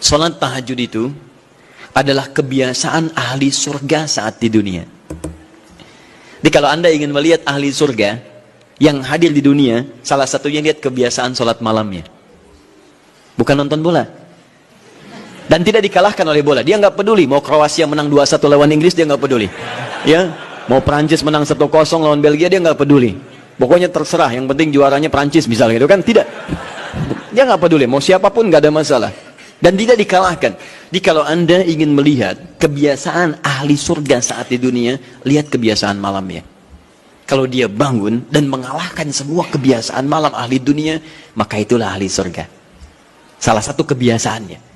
Salat tahajud itu adalah kebiasaan ahli surga saat di dunia. Jadi kalau Anda ingin melihat ahli surga yang hadir di dunia, salah satunya lihat kebiasaan salat malamnya. Bukan nonton bola. Dan tidak dikalahkan oleh bola. Dia nggak peduli mau Kroasia menang 2-1 lawan Inggris, dia nggak peduli. Ya, mau Prancis menang 1-0 lawan Belgia, dia nggak peduli. Pokoknya terserah, yang penting juaranya Prancis misalnya gitu kan. Tidak. Dia nggak peduli, mau siapapun nggak ada masalah. Dan tidak dikalahkan. Jadi kalau Anda ingin melihat kebiasaan ahli surga saat di dunia, lihat kebiasaan malamnya. Kalau dia bangun dan mengalahkan semua kebiasaan malam ahli dunia, maka itulah ahli surga. Salah satu kebiasaannya.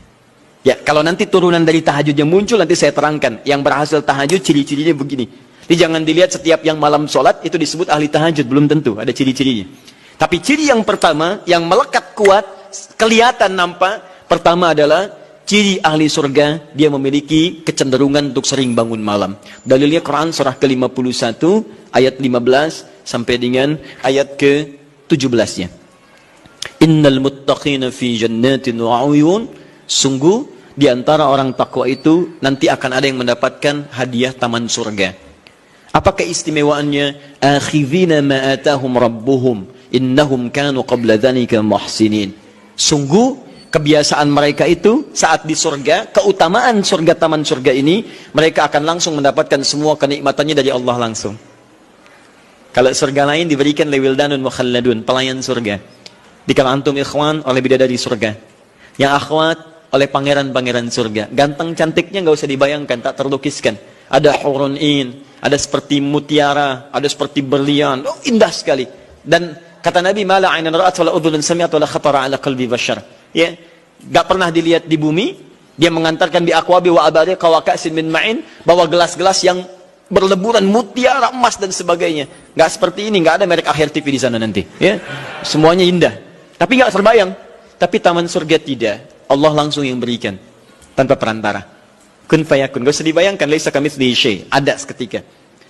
Ya, kalau nanti turunan dari tahajud yang muncul, nanti saya terangkan. Yang berhasil tahajud, ciri-cirinya begini. Jadi jangan dilihat setiap yang malam sholat, itu disebut ahli tahajud. Belum tentu, ada ciri-cirinya. Tapi ciri yang pertama, yang melekat kuat, kelihatan nampak, pertama adalah ciri ahli surga, dia memiliki kecenderungan untuk sering bangun malam. Dalilnya Quran surah ke-51 ayat 15 sampai dengan ayat ke-17-nya. Innal muttaqina fi jannatin wa 'uyun. Sungguh di antara orang takwa itu nanti akan ada yang mendapatkan hadiah taman surga. Apa keistimewaannya? Akhidhina ma atahum rabbuhum innahum kanu qabla dzalika muhsinin. Sungguh kebiasaan mereka itu saat di surga, keutamaan surga, taman surga ini, mereka akan langsung mendapatkan semua kenikmatannya dari Allah langsung. Kalau surga lain diberikan lewildanun mukhalladun, pelayan surga. Di kalau antum ikhwan oleh bidadari surga, yang akhwat oleh pangeran-pangeran surga. Ganteng cantiknya nggak usah dibayangkan, tak terlukiskan. Ada hurun in, ada seperti mutiara, ada seperti berlian, oh, indah sekali. Dan kata Nabi, mala ainan ra'at wala udhun sami'at wala khatara ala qalbi bashar. Ya, gak pernah dilihat di bumi. Dia mengantarkan bi aqwabi wa abariq wa ka'sin min ma'in, bawa gelas-gelas yang berleburan mutiara, emas dan sebagainya. Gak seperti ini, gak ada merek Akhir TV di sana nanti. Ya, semuanya indah. Tapi gak terbayang. Tapi taman surga tidak. Allah langsung yang berikan tanpa perantara. Kun fayakun. Gak usah dibayangkan. Laisa kamitslihi syai'. Ada seketika.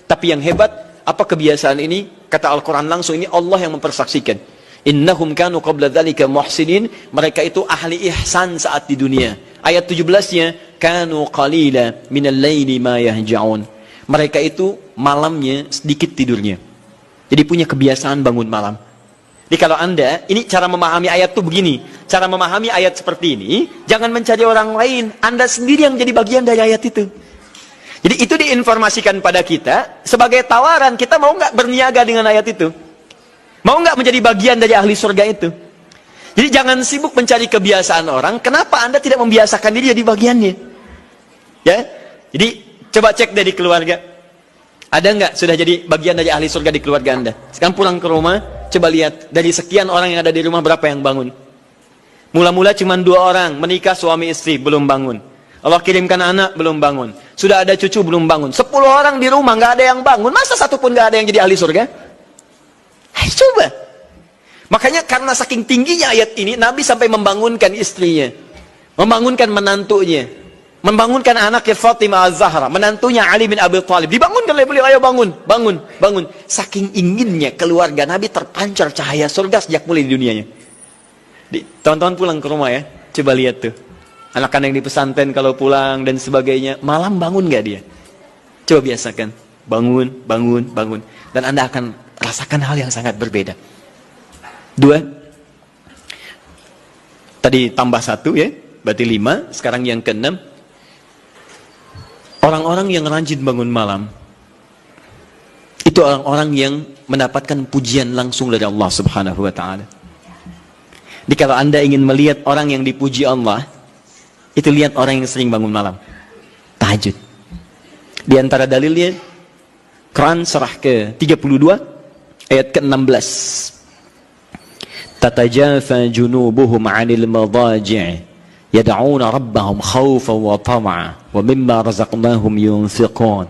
Tapi yang hebat, apa kebiasaan ini? Kata Al-Quran langsung, ini Allah yang mempersaksikan. Innahum kanu qabla dzalika muhsinin. Mereka itu ahli ihsan saat di dunia. Ayat 17-nya, kanu qalila minal laili ma yahja'un. Mereka itu malamnya sedikit tidurnya. Jadi punya kebiasaan bangun malam. Jadi kalau Anda, ini cara memahami ayat itu begini. Cara memahami ayat seperti ini, jangan mencari orang lain. Anda sendiri yang jadi bagian dari ayat itu. Jadi itu diinformasikan pada kita sebagai tawaran, kita mau nggak berniaga dengan ayat itu? Mau nggak menjadi bagian dari ahli surga itu? Jadi jangan sibuk mencari kebiasaan orang. Kenapa Anda tidak membiasakan diri jadi bagiannya? Ya, jadi coba cek dari keluarga. Ada nggak sudah jadi bagian dari ahli surga di keluarga Anda? Sekarang pulang ke rumah, coba lihat dari sekian orang yang ada di rumah berapa yang bangun? Mula-mula cuma 2 orang menikah suami istri belum bangun. Allah kirimkan anak belum bangun. Sudah ada cucu belum bangun. 10 orang di rumah nggak ada yang bangun. Masa satu pun nggak ada yang jadi ahli surga? Ayo coba. Makanya karena saking tingginya ayat ini, Nabi sampai membangunkan istrinya, membangunkan menantunya, membangunkan anaknya Fatimah Az-Zahra, menantunya Ali bin Abi Thalib. Dibangunkan oleh beliau, ayo bangun, bangun, bangun. Saking inginnya keluarga Nabi terpancar cahaya surga sejak mulai di dunianya. Teman-teman pulang ke rumah ya, coba lihat tuh. Anak-anak yang di pesantren kalau pulang dan sebagainya, malam bangun gak dia? Coba biasakan. Bangun, bangun, bangun. Dan Anda akan rasakan hal yang sangat berbeda. 2. Tadi tambah 1 ya, berarti 5. Sekarang yang ke-6. Orang-orang yang rajin bangun malam, itu orang-orang yang mendapatkan pujian langsung dari Allah Subhanahu wa ta'ala. Jadi kalau Anda ingin melihat orang yang dipuji Allah, itu lihat orang yang sering bangun malam, tahajud. Di antara dalilnya Quran surah ke-32 ayat ke-16. Tatajafa junubuhum 'anil madaji' yad'una rabbahum khaufan wa tama'a wa mimma razaqnahum yunfiqun.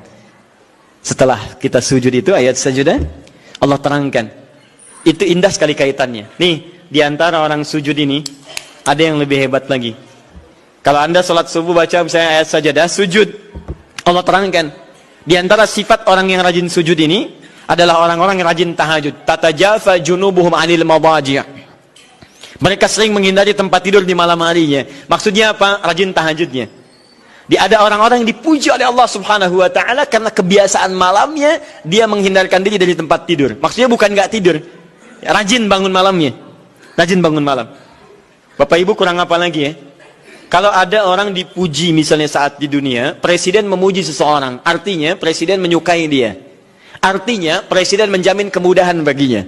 Setelah kita sujud itu ayat sajadah, Allah terangkan. Itu indah sekali kaitannya. Nih, di antara orang sujud ini ada yang lebih hebat lagi. Kalau Anda sholat subuh baca misalnya ayat sajadah, sujud, Allah terangkan. Di antara sifat orang yang rajin sujud ini adalah orang-orang yang rajin tahajud. Tatajafa junubuhum 'anil madaji'. Mereka sering menghindari tempat tidur di malam harinya. Maksudnya apa? Rajin tahajudnya. Ada orang-orang yang dipuji oleh Allah Subhanahu wa taala karena kebiasaan malamnya dia menghindarkan diri dari tempat tidur. Maksudnya bukan nggak tidur. Rajin bangun malamnya. Rajin bangun malam. Bapak Ibu kurang apa lagi ya? Kalau ada orang dipuji misalnya saat di dunia, presiden memuji seseorang, artinya presiden menyukai dia. Artinya presiden menjamin kemudahan baginya.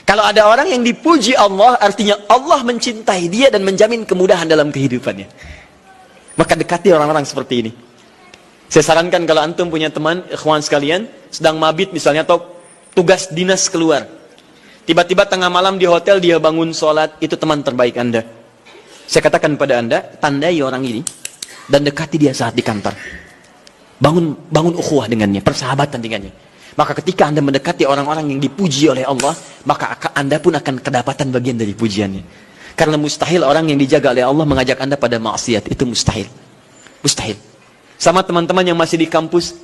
Kalau ada orang yang dipuji Allah, artinya Allah mencintai dia dan menjamin kemudahan dalam kehidupannya. Maka dekati orang-orang seperti ini. Saya sarankan kalau antum punya teman, ikhwan sekalian, sedang mabit misalnya atau tugas dinas keluar. Tiba-tiba tengah malam di hotel dia bangun sholat, itu teman terbaik Anda. Saya katakan pada Anda, tandai orang ini dan dekati dia saat di kantor. Bangun ukhuwah dengannya, persahabatan dengannya. Maka ketika Anda mendekati orang-orang yang dipuji oleh Allah, maka Anda pun akan kedapatan bagian dari pujiannya. Karena mustahil orang yang dijaga oleh Allah mengajak Anda pada maksiat. Itu mustahil. Mustahil. Sama teman-teman yang masih di kampus,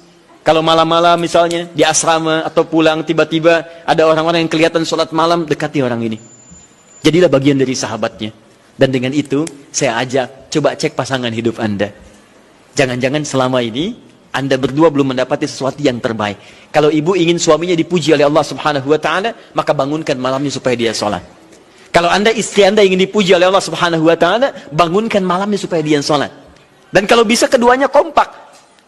kalau malam-malam misalnya di asrama atau pulang tiba-tiba ada orang-orang yang kelihatan sholat malam, dekati orang ini. Jadilah bagian dari sahabatnya. Dan dengan itu saya ajak, coba cek pasangan hidup Anda. Jangan-jangan selama ini Anda berdua belum mendapati sesuatu yang terbaik. Kalau ibu ingin suaminya dipuji oleh Allah Subhanahu wa taala, maka bangunkan malamnya supaya dia sholat. Kalau Anda, istri Anda ingin dipuji oleh Allah Subhanahu wa taala, bangunkan malamnya supaya dia sholat. Dan kalau bisa keduanya kompak.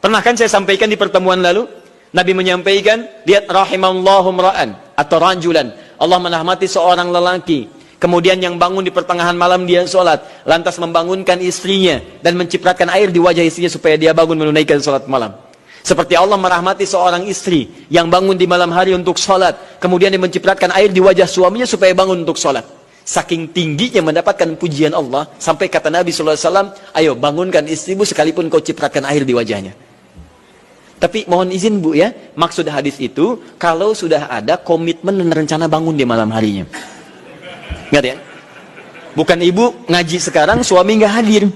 Pernah kan saya sampaikan di pertemuan lalu, Nabi menyampaikan, lihat rahimallahu mra'an atau rajulan. Allah merahmati seorang lelaki. Kemudian yang bangun di pertengahan malam dia sholat, lantas membangunkan istrinya dan mencipratkan air di wajah istrinya supaya dia bangun menunaikan sholat malam. Seperti Allah merahmati seorang istri yang bangun di malam hari untuk sholat, kemudian dia mencipratkan air di wajah suaminya supaya bangun untuk sholat. Saking tingginya mendapatkan pujian Allah, sampai kata Nabi SAW, ayo bangunkan istrimu sekalipun kau cipratkan air di wajahnya. Tapi mohon izin Bu ya, maksud hadis itu, kalau sudah ada komitmen dan rencana bangun di malam harinya. Ingat ya? Bukan ibu ngaji sekarang, suami nggak hadir.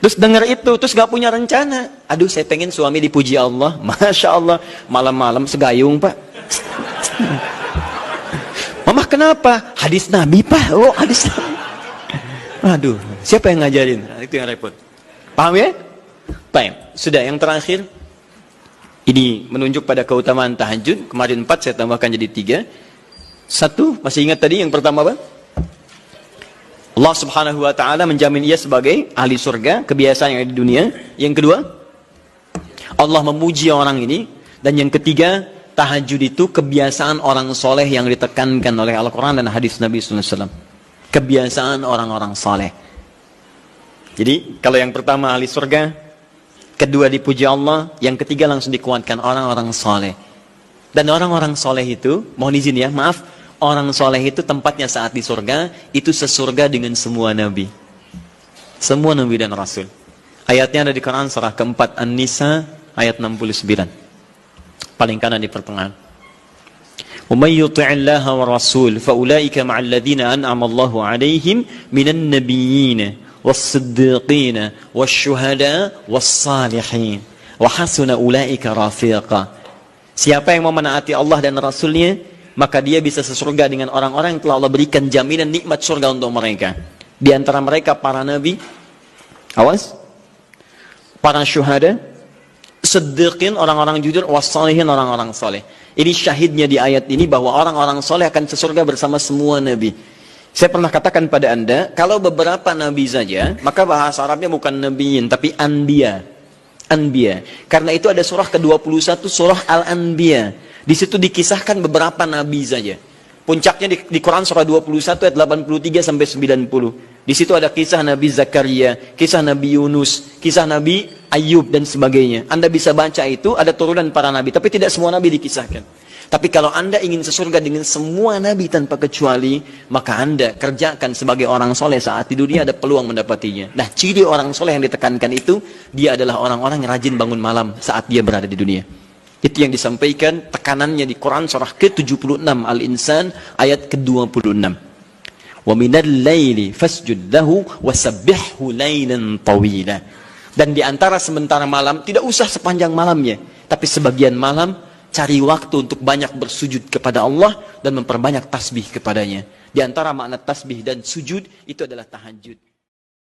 Terus dengar itu, terus nggak punya rencana. Aduh, saya pengen suami dipuji Allah. Masya Allah, malam-malam segayung Pak. Mama kenapa? Hadis Nabi Pak. Oh, hadis Nabi. Aduh, siapa yang ngajarin? Nah, itu yang repot. Paham ya? Baik, sudah yang terakhir. Ini menunjuk pada keutamaan tahajud. Kemarin 4, saya tambahkan jadi 3. 1, masih ingat tadi yang pertama apa? Allah Subhanahu wa taala menjamin ia sebagai ahli surga, kebiasaan yang ada di dunia. Yang kedua, Allah memuji orang ini. Dan yang ketiga, tahajud itu kebiasaan orang soleh yang ditekankan oleh Al-Quran dan hadis Nabi SAW. Kebiasaan orang-orang soleh. Jadi, kalau yang pertama ahli surga, kedua dipuji Allah, yang ketiga langsung dikuatkan orang-orang soleh. Dan orang-orang soleh itu, mohon izin ya, maaf, orang soleh itu tempatnya saat di surga, itu sesurga dengan semua nabi. Semua nabi dan rasul. Ayatnya ada di Quran surah keempat An-Nisa ayat 69. Paling kanan di pertengahan. Wa may yuti'illaha wa rasul fa ulaika ma'al ladzina an'ama Allahu 'alaihim minan nabiyyin was-siddiqin wasyuhada was-salihin wa hasuna ulaika rafiqa. Siapa yang mau menaati Allah dan Rasulnya, maka dia bisa sesurga dengan orang-orang yang telah Allah berikan jaminan nikmat surga untuk mereka. Di antara mereka para nabi, awas, para syuhada, siddiqin, orang-orang jujur, wassalihin, orang-orang soleh. Ini syahidnya di ayat ini bahwa orang-orang soleh akan sesurga bersama semua nabi. Saya pernah katakan pada Anda, kalau beberapa nabi saja, maka bahasa Arabnya bukan nabiyin, tapi anbiya. Anbiya. Karena itu ada surah ke-21, surah Al-Anbiya. Di situ dikisahkan beberapa nabi saja. Puncaknya di Quran surah 21 ayat 83 sampai 90. Di situ ada kisah Nabi Zakaria, kisah Nabi Yunus, kisah Nabi Ayub dan sebagainya. Anda bisa baca itu, ada turunan para nabi, tapi tidak semua nabi dikisahkan. Tapi kalau Anda ingin sesurga dengan semua nabi tanpa kecuali, maka Anda kerjakan sebagai orang soleh saat di dunia, ada peluang mendapatinya. Nah, ciri orang soleh yang ditekankan itu, dia adalah orang-orang yang rajin bangun malam saat dia berada di dunia. Itu yang disampaikan tekanannya di Quran surah ke-76 Al-Insan ayat ke-26. Wa minal laili fasjud lahu wasabbihhu lailan tawila. Dan di antara sementara malam, tidak usah sepanjang malamnya, tapi sebagian malam cari waktu untuk banyak bersujud kepada Allah dan memperbanyak tasbih kepadanya. Di antara makna tasbih dan sujud itu adalah tahajud.